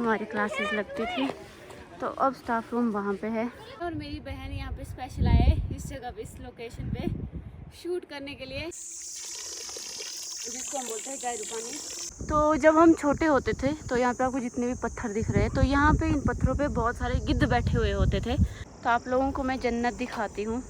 हमारी क्लासेस लगती थी, तो अब स्टाफ रूम वहाँ पे है। और मेरी बहन यहाँ पे स्पेशल आए इस जगह पे, इस लोकेशन पे शूट करने के लिए, जिसको हम बोलते हैं गाय रुपानी। तो जब हम छोटे होते थे तो यहाँ पे आपको जितने भी पत्थर दिख रहे हैं, तो यहाँ पे इन पत्थरों पे बहुत सारे गिद्ध बैठे हुए होते थे। तो आप लोगों को मैं जन्नत दिखाती हूँ।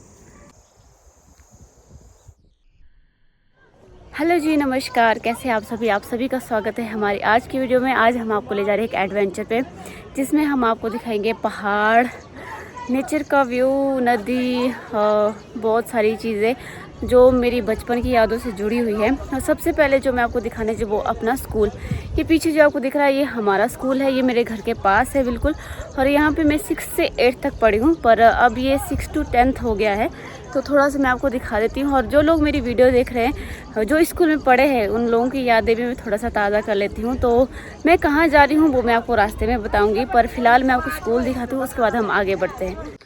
हेलो जी, नमस्कार, कैसे आप सभी का स्वागत है हमारी आज की वीडियो में। आज हम आपको ले जा रहे हैं एक एडवेंचर पे, जिसमें हम आपको दिखाएंगे पहाड़, नेचर का व्यू, नदी, बहुत सारी चीज़ें जो मेरी बचपन की यादों से जुड़ी हुई है। और सबसे पहले जो मैं आपको दिखाने जो वो अपना स्कूल, ये पीछे जो आपको दिख रहा है ये हमारा स्कूल है। ये मेरे घर के पास है बिल्कुल, और यहाँ पे मैं 6 से 8 तक पढ़ी हूँ, पर अब ये 6 to 10th हो गया है। तो थोड़ा सा मैं आपको दिखा देती हूँ, और जो लोग मेरी वीडियो देख रहे हैं जो स्कूल में पढ़े हैं उन लोगों की यादें भी मैं थोड़ा सा ताज़ा कर लेती हूँ। तो मैं कहाँ जा रही हूँ वो मैं आपको रास्ते में बताऊँगी, पर फिलहाल मैं आपको स्कूल दिखाती हूँ, उसके बाद हम आगे बढ़ते हैं।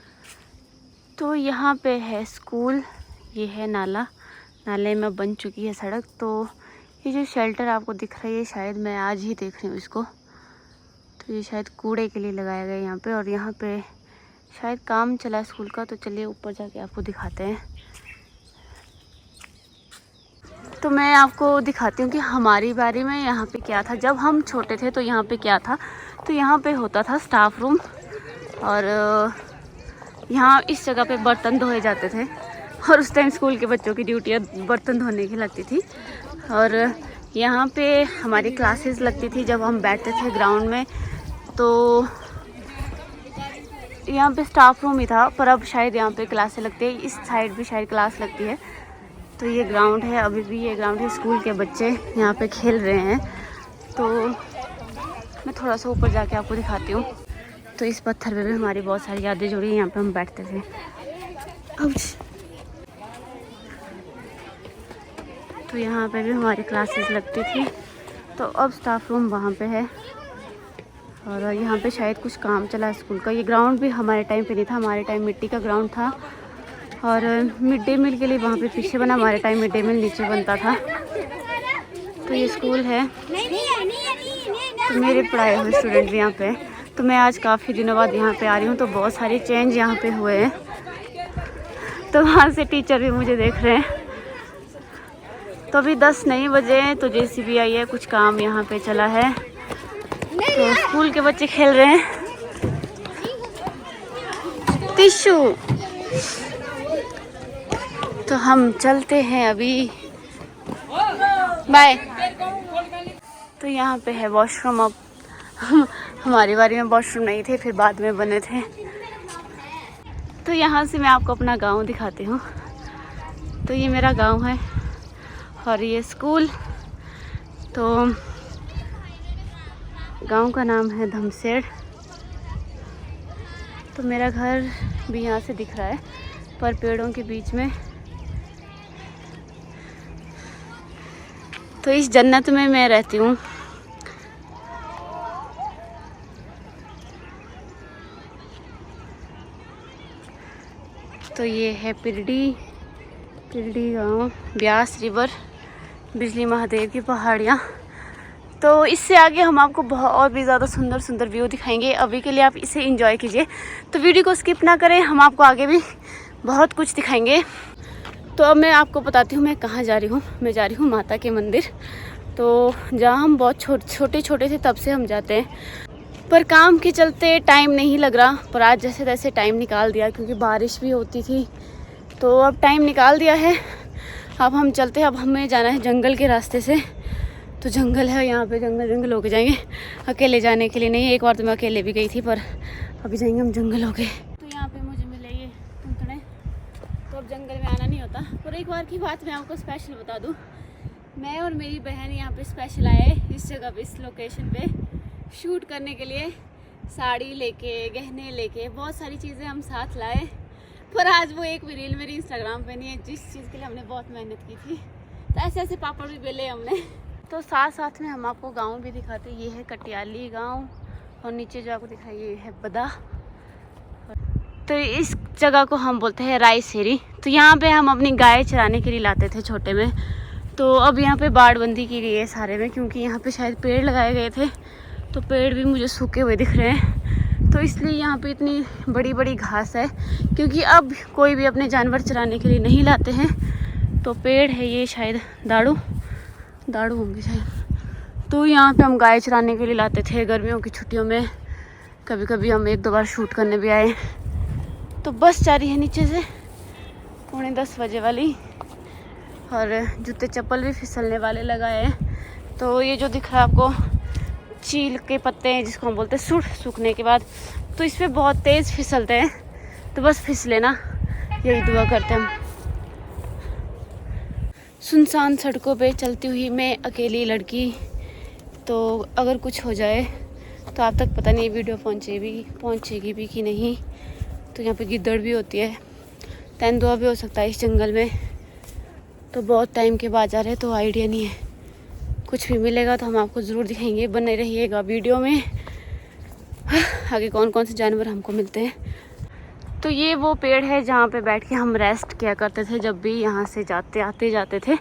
तो यहाँ पे है स्कूल, ये है नाला, नाले में बन चुकी है सड़क। तो ये जो शेल्टर आपको दिख रहा है ये शायद मैं आज ही देख रही हूँ इसको, तो ये शायद कूड़े के लिए लगाया गया यहाँ पे, और यहाँ पे शायद काम चला है स्कूल का। तो चलिए ऊपर जाके आपको दिखाते हैं। तो मैं आपको दिखाती हूँ कि हमारी बारी में यहाँ पे क्या था जब हम छोटे थे। तो यहाँ पे क्या था, तो यहाँ पे होता था स्टाफ रूम, और यहाँ इस जगह पे बर्तन धोए जाते थे, और उस टाइम स्कूल के बच्चों की ड्यूटियाँ बर्तन धोने की लगती थी। और यहाँ पे हमारी क्लासेस लगती थी जब हम बैठते थे ग्राउंड में। तो यहाँ पे स्टाफ रूम ही था, पर अब शायद यहाँ पे क्लासें लगती है, इस साइड भी शायद क्लास लगती है। तो ये ग्राउंड है, अभी भी ये ग्राउंड है, स्कूल के बच्चे यहाँ पे खेल रहे हैं। तो मैं थोड़ा सा ऊपर जाके आपको दिखाती हूँ। तो इस पत्थर पे भी हमारी बहुत सारी यादें जुड़ी हैं, यहाँ पे हम बैठते थे। तो यहाँ पे भी हमारी क्लासेस लगती थी। तो अब स्टाफ रूम वहाँ पे है, और यहाँ पे शायद कुछ काम चला है स्कूल का। ये ग्राउंड भी हमारे टाइम पे नहीं था, हमारे टाइम मिट्टी का ग्राउंड था, और मिड डे मील के लिए वहाँ पे पीछे बना। हमारे टाइम मिड डे मील नीचे बनता था। तो ये स्कूल है, तो मेरे पढ़ाए हुए स्टूडेंट भी यहाँ पे। तो मैं आज काफ़ी दिनों बाद यहाँ पे आ रही हूँ, तो बहुत सारे चेंज यहाँ पे हुए हैं। तो वहाँ से टीचर भी मुझे देख रहे हैं। तो अभी 10 नहीं बजे हैं, तो JCB आई है, कुछ काम यहाँ पे चला है। तो स्कूल के बच्चे खेल रहे हैं। टिश्यू। तो हम चलते हैं अभी, बाय। तो यहाँ पे है वॉशरूम। अब हमारी बारी में वॉशरूम नहीं थे, फिर बाद में बने थे। तो यहाँ से मैं आपको अपना गांव दिखाती हूँ। तो ये मेरा गांव है, और ये स्कूल। तो गांव का नाम है धमसेड़। तो मेरा घर भी यहाँ से दिख रहा है, पर पेड़ों के बीच में। तो इस जन्नत में मैं रहती हूँ। तो ये है पिरडी गांव, ब्यास रिवर, बिजली महादेव की पहाड़ियाँ। तो इससे आगे हम आपको बहुत और भी ज़्यादा सुंदर सुंदर व्यू दिखाएंगे। अभी के लिए आप इसे एंजॉय कीजिए, तो वीडियो को स्किप ना करें, हम आपको आगे भी बहुत कुछ दिखाएंगे। तो अब मैं आपको बताती हूँ मैं कहाँ जा रही हूँ। मैं जा रही हूँ माता के मंदिर। तो जहाँ हम बहुत छोटे थे तब से हम जाते हैं, पर काम के चलते टाइम नहीं लग रहा। पर आज जैसे तैसे टाइम निकाल दिया, क्योंकि बारिश भी होती थी, तो अब टाइम निकाल दिया है। अब हम चलते हैं। अब हमें जाना है जंगल के रास्ते से। तो जंगल है यहाँ पे, जंगल होके जाएंगे, अकेले जाने के लिए नहीं। एक बार तो मैं अकेले भी गई थी, पर अभी जाएंगे हम जंगल होके। तो यहाँ पे मुझे मिले ये तुंतड़े, तो अब जंगल में आना नहीं होता। पर एक बार की बात मैं आपको स्पेशल बता दूँ, मैं और मेरी बहन यहाँ पे स्पेशल आए इस जगह पे, इस लोकेशन पे शूट करने के लिए। साड़ी लेके, गहने लेके, बहुत सारी चीज़ें हम साथ लाए। पर आज वो एक भी रील मेरी इंस्टाग्राम पे नहीं है, जिस चीज़ के लिए हमने बहुत मेहनत की थी। तो ऐसे ऐसे पापड़ भी बेले हमने। तो साथ साथ में हम आपको गांव भी दिखाते हैं। ये है कटियाली गांव, और नीचे जो आपको दिखाई ये है बदा। तो इस जगह को हम बोलते हैं रायसेरी। तो यहाँ पे हम अपनी गाय चराने के लिए लाते थे छोटे में। तो अब यहाँ पे बाड़बंदी की गई है सारे में, क्योंकि यहाँ पे शायद पेड़ लगाए गए थे, तो पेड़ भी मुझे सूखे हुए दिख रहे हैं। तो इसलिए यहाँ पे इतनी बड़ी बड़ी घास है, क्योंकि अब कोई भी अपने जानवर चराने के लिए नहीं लाते हैं। तो पेड़ है ये, शायद दाड़ू होंगे शायद। तो यहाँ पे हम गाय चराने के लिए लाते थे गर्मियों की छुट्टियों में। कभी कभी हम 1-2 बार शूट करने भी आए। तो बस जा रही है नीचे से 9:45 बजे वाली, और जूते चप्पल भी फिसलने वाले लगाए हैं। तो ये जो दिख रहा है आपको चील के पत्ते हैं, जिसको हम बोलते हैं सूखने के बाद, तो इस पर बहुत तेज़ फिसलते हैं। तो बस फिसले ना, यही दुआ करते हैं हम। सुनसान सड़कों पे चलती हुई मैं अकेली लड़की, तो अगर कुछ हो जाए तो आप तक पता नहीं वीडियो पहुंचेगी भी कि नहीं। तो यहाँ पे गिद्दड़ भी होती है, तेंदुआ भी हो सकता है इस जंगल में। तो बहुत टाइम के बाद जा रहे हैं, तो आइडिया नहीं है। कुछ भी मिलेगा तो हम आपको ज़रूर दिखाएंगे, बने रहिएगा वीडियो में। आगे कौन कौन से जानवर हमको मिलते हैं। तो ये वो पेड़ है जहाँ पे बैठ के हम रेस्ट किया करते थे जब भी यहाँ से आते जाते थे।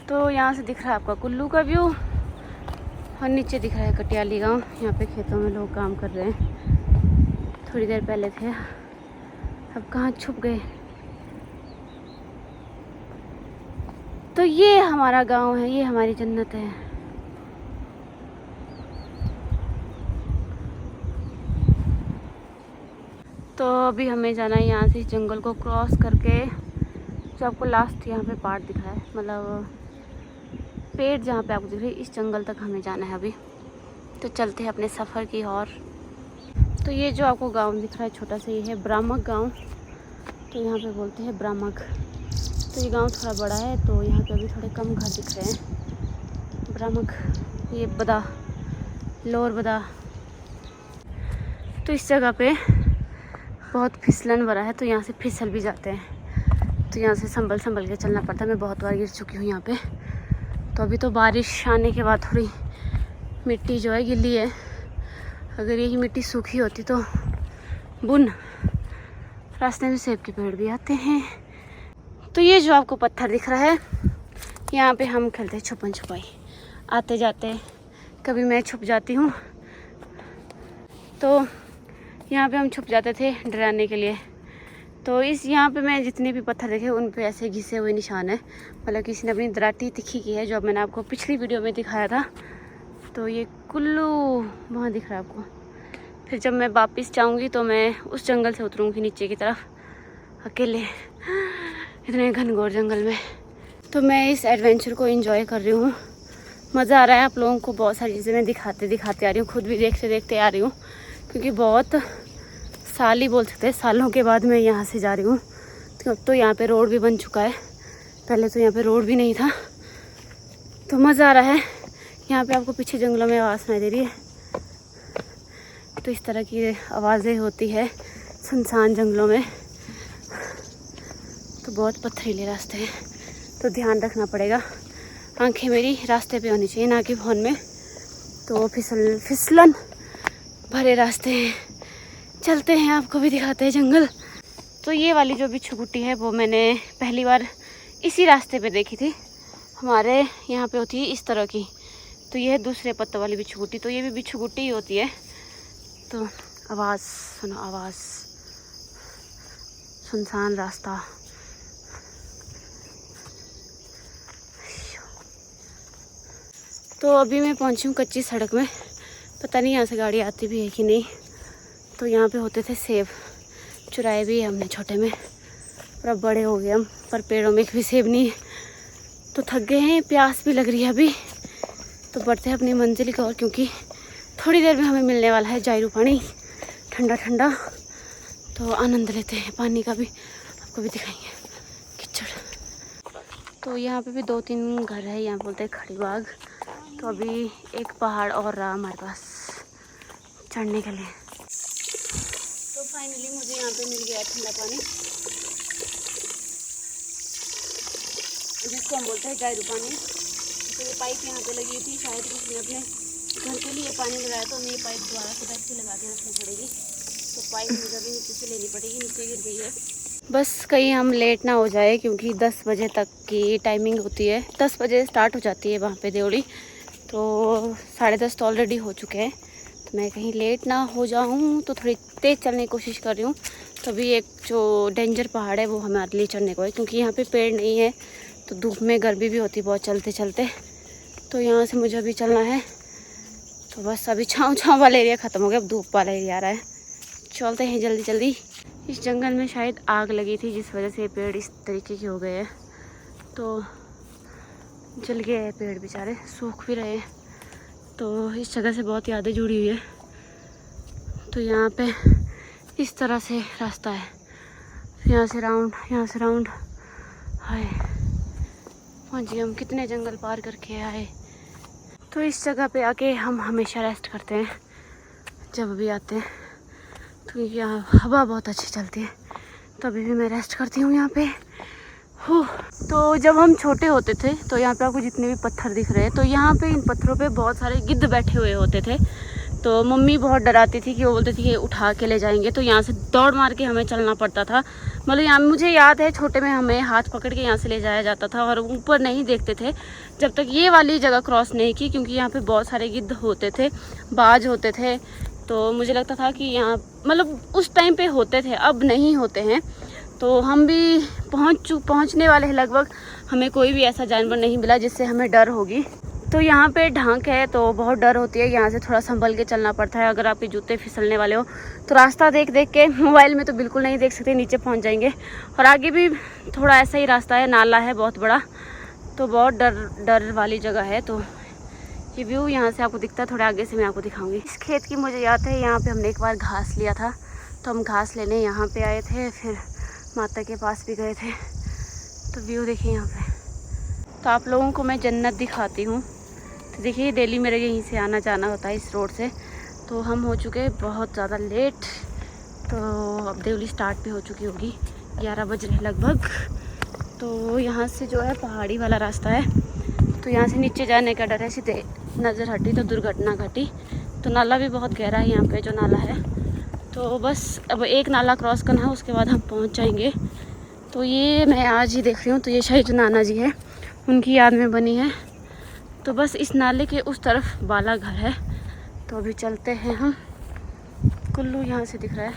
तो यहाँ से दिख रहा है आपका कुल्लू का व्यू, और नीचे दिख रहा है कटियाली गांव। यहाँ पे खेतों में लोग काम कर रहे हैं। थोड़ी देर पहले थे, अब कहाँ छुप गए। तो ये हमारा गांव है, ये हमारी जन्नत है। तो अभी हमें जाना है यहाँ से, इस जंगल को क्रॉस करके, जो आपको लास्ट यहाँ पे पार्ट दिख रहा है, मतलब पेड़ जहाँ पे आपको दिख रही है, इस जंगल तक हमें जाना है अभी। तो चलते हैं अपने सफ़र की ओर। तो ये जो आपको गांव दिख रहा है छोटा सा, ये है ब्राह्मक गांव। तो यहाँ पे बोलते हैं ब्राह्मक। तो ये गांव थोड़ा बड़ा है, तो यहाँ पे अभी थोड़े कम घर दिख रहे हैं। ब्राह्मक, ये बदा, लोअर बदा। तो इस जगह पे बहुत फिसलन भरा है, तो यहाँ से फिसल भी जाते हैं। तो यहाँ से संभल के चलना पड़ता है। मैं बहुत बार गिर चुकी हूँ यहाँ पे। तो अभी तो बारिश आने के बाद थोड़ी मिट्टी जो है गिल्ली है। अगर यही मिट्टी सूखी होती तो बुन। रास्ते में सेब के पेड़ भी आते हैं। तो ये जो आपको पत्थर दिख रहा है, यहाँ पे हम खेलते हैं छुपन छुपाई। आते जाते कभी मैं छुप जाती हूँ, तो यहाँ पे हम छुप जाते थे डराने के लिए। तो इस यहाँ पे मैं जितने भी पत्थर देखे उन पे ऐसे घिसे हुए निशान है, मतलब किसी ने अपनी दराटी तिखी की है, जो मैंने आपको पिछली वीडियो में दिखाया था। तो ये कुल्लू वहाँ दिख रहा है आपको। फिर जब मैं वापस जाऊँगी तो मैं उस जंगल से उतरूँगी नीचे की तरफ अकेले, इतने घनघोर जंगल में। तो मैं इस एडवेंचर को एंजॉय कर रही हूँ, मज़ा आ रहा है। आप लोगों को बहुत सारी चीज़ें मैं दिखाते आ रही हूँ, खुद भी देखते आ रही हूँ, क्योंकि बहुत साल ही बोल सकते हैं, सालों के बाद मैं यहाँ से जा रही हूँ। तो अब तो यहाँ पे रोड भी बन चुका है, पहले तो यहाँ पे रोड भी नहीं था। तो मज़ा आ रहा है। यहाँ पे आपको पीछे जंगलों में आवाज़ सुनाई दे रही है। तो इस तरह की आवाज़ें होती है सुनसान जंगलों में। तो बहुत पथरीले रास्ते हैं, तो ध्यान रखना पड़ेगा। आंखें मेरी रास्ते पे होनी चाहिए, ना कि फ़ोन में। तो फिसलन भरे रास्ते हैं, चलते हैं, आपको भी दिखाते हैं जंगल। तो ये वाली जो बिच्छू गुट्टी है वो मैंने पहली बार इसी रास्ते पे देखी थी। हमारे यहाँ पे होती है इस तरह की। तो ये है दूसरे पत्तों वाली बिच्छू गुट्टी। तो ये भी बिच्छू गुट्टी ही होती है। तो आवाज़ सुनो, आवाज़, सुनसान रास्ता। तो अभी मैं पहुँची हूँ कच्ची सड़क में, पता नहीं यहाँ से गाड़ी आती भी है कि नहीं। तो यहाँ पे होते थे सेब, चुराए भी हमने छोटे में, पर अब बड़े हो गए हम, पर पेड़ों में भी सेब नहीं है। तो थक गए हैं, प्यास भी लग रही है अभी। तो बढ़ते हैं अपनी मंजिल की ओर, क्योंकि थोड़ी देर में हमें मिलने वाला है जायरू पानी, ठंडा ठंडा। तो आनंद लेते हैं पानी का भी, आपको भी दिखाएंगे। कीचड़। तो यहाँ पे भी 2-3 घर है, यहाँ बोलते हैं खड़ी बाग। तो अभी एक पहाड़ और रहा हमारे पास चढ़ने के लिए। तो फाइनली मुझे यहाँ पे मिल गया ठंडा पानी, जिसको हम बोलते हैं जायरू पानी। तो ये पाइप यहाँ पे लगी थी, शायद किसी ने अपने घर के लिए पानी लगाया, तो हमें ये पाइप दोबारा से बैठ के लगा के रखनी पड़ेगी। तो पाइप मुझे भी नीचे से लेनी पड़ेगी, नीचे गिर गई है। बस कहीं हम लेट ना हो जाए, क्योंकि 10 बजे तक की टाइमिंग होती है। 10 बजे स्टार्ट हो जाती है वहाँ पे देवड़ी। तो 10:30 तो ऑलरेडी हो चुके हैं। तो मैं कहीं लेट ना हो जाऊँ, तो थोड़ी तेज़ चलने की कोशिश कर रही हूँ। तभी एक जो डेंजर पहाड़ है वो हमारे लिए चढ़ने को है, क्योंकि यहाँ पे पेड़ नहीं है तो धूप में गर्मी भी होती बहुत चलते चलते। तो यहाँ से मुझे अभी चलना है। तो बस अभी छाँव छाँव वाला एरिया ख़त्म हो गया, अब धूप वाला एरिया आ रहा है। चलते हैं जल्दी जल्दी। इस जंगल में शायद आग लगी थी जिस वजह से पेड़ इस तरीके के हो गए हैं। तो जल गए हैं पेड़, बेचारे सूख भी रहे हैं। तो इस जगह से बहुत यादें जुड़ी हुई है। तो यहाँ पे इस तरह से रास्ता है, यहाँ से राउंड, यहाँ से राउंड। हाय पहुँच गए हम, कितने जंगल पार करके आए। तो इस जगह पे आके हम हमेशा रेस्ट करते हैं जब भी आते हैं, तो यहाँ हवा बहुत अच्छी चलती है। तो अभी भी मैं रेस्ट करती हूँ यहाँ पे। तो जब हम छोटे होते थे तो यहाँ पे आपको जितने भी पत्थर दिख रहे हैं, तो यहाँ पे इन पत्थरों पे बहुत सारे गिद्ध बैठे हुए होते थे। तो मम्मी बहुत डराती थी कि वो बोलती थी कि उठा के ले जाएंगे, तो यहाँ से दौड़ मार के हमें चलना पड़ता था। मतलब यहाँ मुझे याद है छोटे में हमें हाथ पकड़ के यहाँ से ले जाया जाता था और ऊपर नहीं देखते थे जब तक ये वाली जगह क्रॉस नहीं की, क्योंकि यहाँ पे बहुत सारे गिद्ध होते थे, बाज होते थे। तो मुझे लगता था कि यहाँ मतलब उस टाइम पे होते थे, अब नहीं होते हैं। तो हम भी पहुँचने वाले हैं लगभग। हमें कोई भी ऐसा जानवर नहीं मिला जिससे हमें डर होगी। तो यहाँ पे ढांक है तो बहुत डर होती है, यहाँ से थोड़ा संभल के चलना पड़ता है। अगर आपके जूते फिसलने वाले हो तो रास्ता देख देख के, मोबाइल में तो बिल्कुल नहीं देख सकते, नीचे पहुँच जाएंगे। और आगे भी थोड़ा ऐसा ही रास्ता है, नाला है बहुत बड़ा, तो बहुत डर वाली जगह है। तो ये व्यू यहाँ से आपको दिखता है, थोड़े आगे से मैं आपको दिखाऊंगी। इस खेत की मुझे याद है, यहाँ पे हमने एक बार घास लिया था, तो हम घास लेने यहाँ पे आए थे, फिर माता के पास भी गए थे। तो व्यू देखिए यहाँ पे। तो आप लोगों को मैं जन्नत दिखाती हूँ। तो देखिए डेली मेरे यहीं से आना जाना होता है इस रोड से। तो हम हो चुके हैं बहुत ज़्यादा लेट, तो अब देवली स्टार्ट भी हो चुकी होगी, 11 बज रहे लगभग। तो यहाँ से जो है पहाड़ी वाला रास्ता है, तो यहाँ से नीचे जाने का डर है। सीधे नज़र हटी तो दुर्घटना घटी। तो नाला भी बहुत गहरा है यहाँ पे जो नाला है। तो बस अब एक नाला क्रॉस करना है, उसके बाद हम पहुँच जाएंगे। तो ये मैं आज ही देख रही हूँ, तो ये शायद जो नाना जी है उनकी याद में बनी है। तो बस इस नाले के उस तरफ बाला घर है। तो अभी चलते हैं हम। कुल्लू यहाँ से दिख रहा है।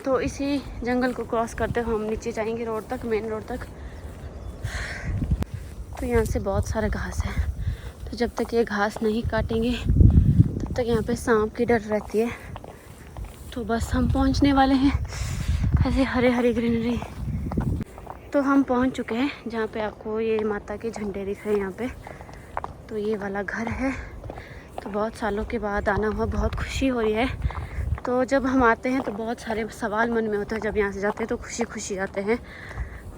तो इसी जंगल को क्रॉस करते हुए हम नीचे जाएंगे रोड तक, मेन रोड तक। तो यहाँ से बहुत सारा घास है, तो जब तक ये घास नहीं काटेंगे तब तक यहाँ पे सांप की डर रहती है। तो बस हम पहुँचने वाले हैं, ऐसे हरे हरे ग्रीनरी। तो हम पहुँच चुके हैं जहाँ पे आपको ये माता के झंडे दिख रहे हैं यहाँ पे। तो ये वाला घर है। तो बहुत सालों के बाद आना हुआ, बहुत खुशी हो रही है। तो जब हम आते हैं तो बहुत सारे सवाल मन में होते हैं, जब यहाँ से जाते हैं तो खुशी खुशी आते हैं।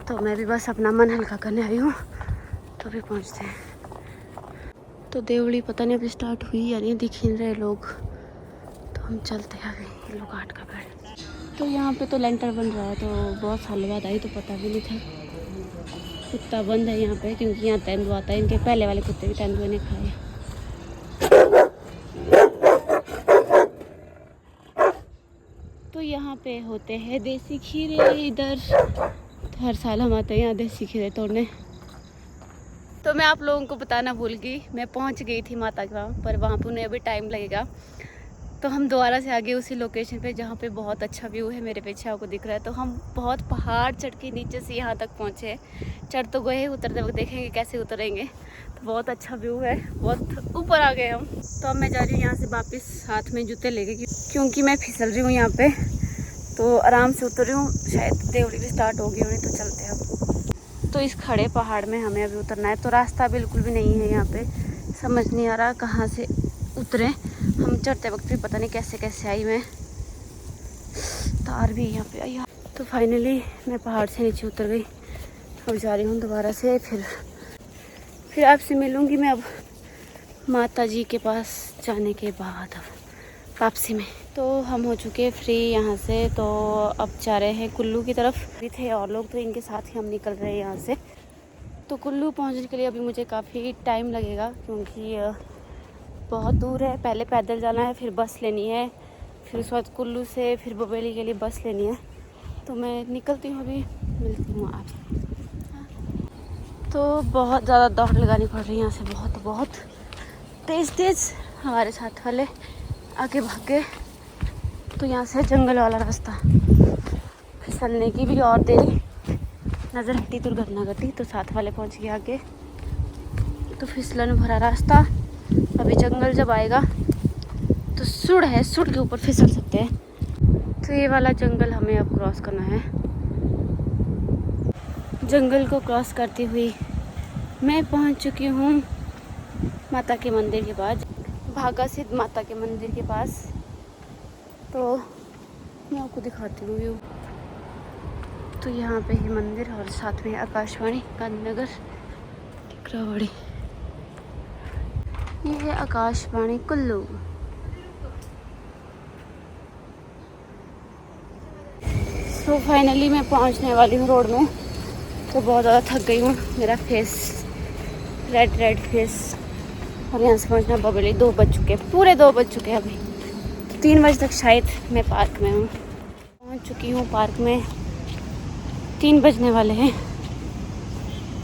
तो मैं भी बस अपना मन हल्का करने आई हूँ। तो भी पहुँचते हैं। तो देवड़ी पता नहीं अभी स्टार्ट हुई या नहीं, दिख ही रहे लोग। तो हम चलते आ गए, ये लोग आठ का पेड़। तो यहाँ पे तो लेंटर बन रहा है, तो बहुत सालों बाद आई तो पता भी नहीं था। कुत्ता बंद है यहाँ पे, क्योंकि यहाँ तेंदुआ आता है। इनके पहले वाले कुत्ते भी तेंदुए ने खाए। तो यहाँ पे होते हैं देसी खीरे इधर। तो हर साल हम आते हैं यहाँ देसी खीरे तोड़ने। तो मैं आप लोगों को बताना भूल गई, मैं पहुँच गई थी माता के वहाँ पर, वहाँ पर उन्हें अभी टाइम लगेगा। तो हम दोबारा से आ गए उसी लोकेशन पे जहाँ पे बहुत अच्छा व्यू है, मेरे पीछे आपको दिख रहा है। तो हम बहुत पहाड़ चढ़ के नीचे से यहाँ तक पहुँचे। चढ़ तो गए, उतरते वक्त देखेंगे कैसे उतरेंगे। तो बहुत अच्छा व्यू है, बहुत ऊपर आ गए हम। तो अब मैं जा रही हूँ यहाँ से वापस, हाथ में जूते लेके, क्योंकि मैं फिसल रही हूँ यहाँ पे। तो आराम से उतर रही हूँ, शायद देवड़ी भी स्टार्ट होगी होनी। तो चलते हैं अब। तो इस खड़े पहाड़ में हमें अभी उतरना है। तो रास्ता बिल्कुल भी नहीं है यहाँ पे, समझ नहीं आ रहा कहाँ से उतरे। हम चढ़ते वक्त भी पता नहीं कैसे कैसे आई मैं, तार भी यहाँ पे आई। तो फाइनली मैं पहाड़ से नीचे उतर गई। अब जा रही हूँ दोबारा से, फिर आपसे मिलूँगी मैं अब माता जी के पास जाने के बाद अब वापसी में। तो हम हो चुके हैं फ्री यहाँ से। तो अब जा रहे हैं कुल्लू की तरफ। भी थे और लोग, तो इनके साथ ही हम निकल रहे हैं यहाँ से। तो कुल्लू पहुँचने के लिए अभी मुझे काफ़ी टाइम लगेगा, क्योंकि बहुत दूर है। पहले पैदल जाना है, फिर बस लेनी है, फिर उसके बाद कुल्लू से फिर बबेली के लिए बस लेनी है। तो मैं निकलती हूँ, अभी मिलती हूँ आपसे। तो बहुत ज़्यादा दौड़ लगानी पड़ रही है यहाँ से, बहुत तेज़। हमारे साथ वाले आगे भागे तो यहाँ से जंगल वाला रास्ता, फिसलने की भी और देरी, नज़र हटी दुर्घटना घटी तो साथ वाले पहुँच गए आगे। तो फिसलन भरा रास्ता, अभी जंगल जब आएगा तो सुड़ है, सुड़ के ऊपर फिसल सकते हैं। तो ये वाला जंगल हमें अब क्रॉस करना है। जंगल को क्रॉस करती हुई मैं पहुंच चुकी हूँ माता के मंदिर के पास, भागा सिद्ध माता के मंदिर के पास। तो मैं आपको दिखाती हूँ व्यू। तो यहाँ पे ही मंदिर और साथ में आकाशवाणी गांधीनगर टिकरावाड़ी, ये है आकाशवाणी कुल्लू। तो फाइनली मैं पहुँचने वाली हूँ रोड में। तो बहुत ज़्यादा थक गई हूँ, मेरा फेस रेड फेस। और यहाँ से पहुँचना बबली 2 बज चुके, पूरे 2 बज चुके हैं अभी। तो 3 बजे तक शायद मैं पार्क में हूँ। पहुँच चुकी हूँ पार्क में, 3 बजने वाले हैं।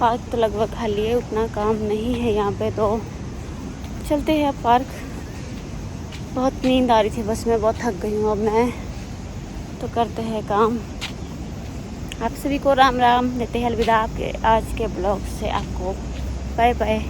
पार्क तो लगभग खाली है, उतना काम नहीं है यहाँ पे। तो चलते हैं अब पार्क। बहुत नींद आ रही थी बस में, बहुत थक गई हूँ अब मैं। तो करते हैं काम। आप सभी को राम राम, देते हैं अलविदा आपके आज के ब्लॉग से। आपको बाय बाय।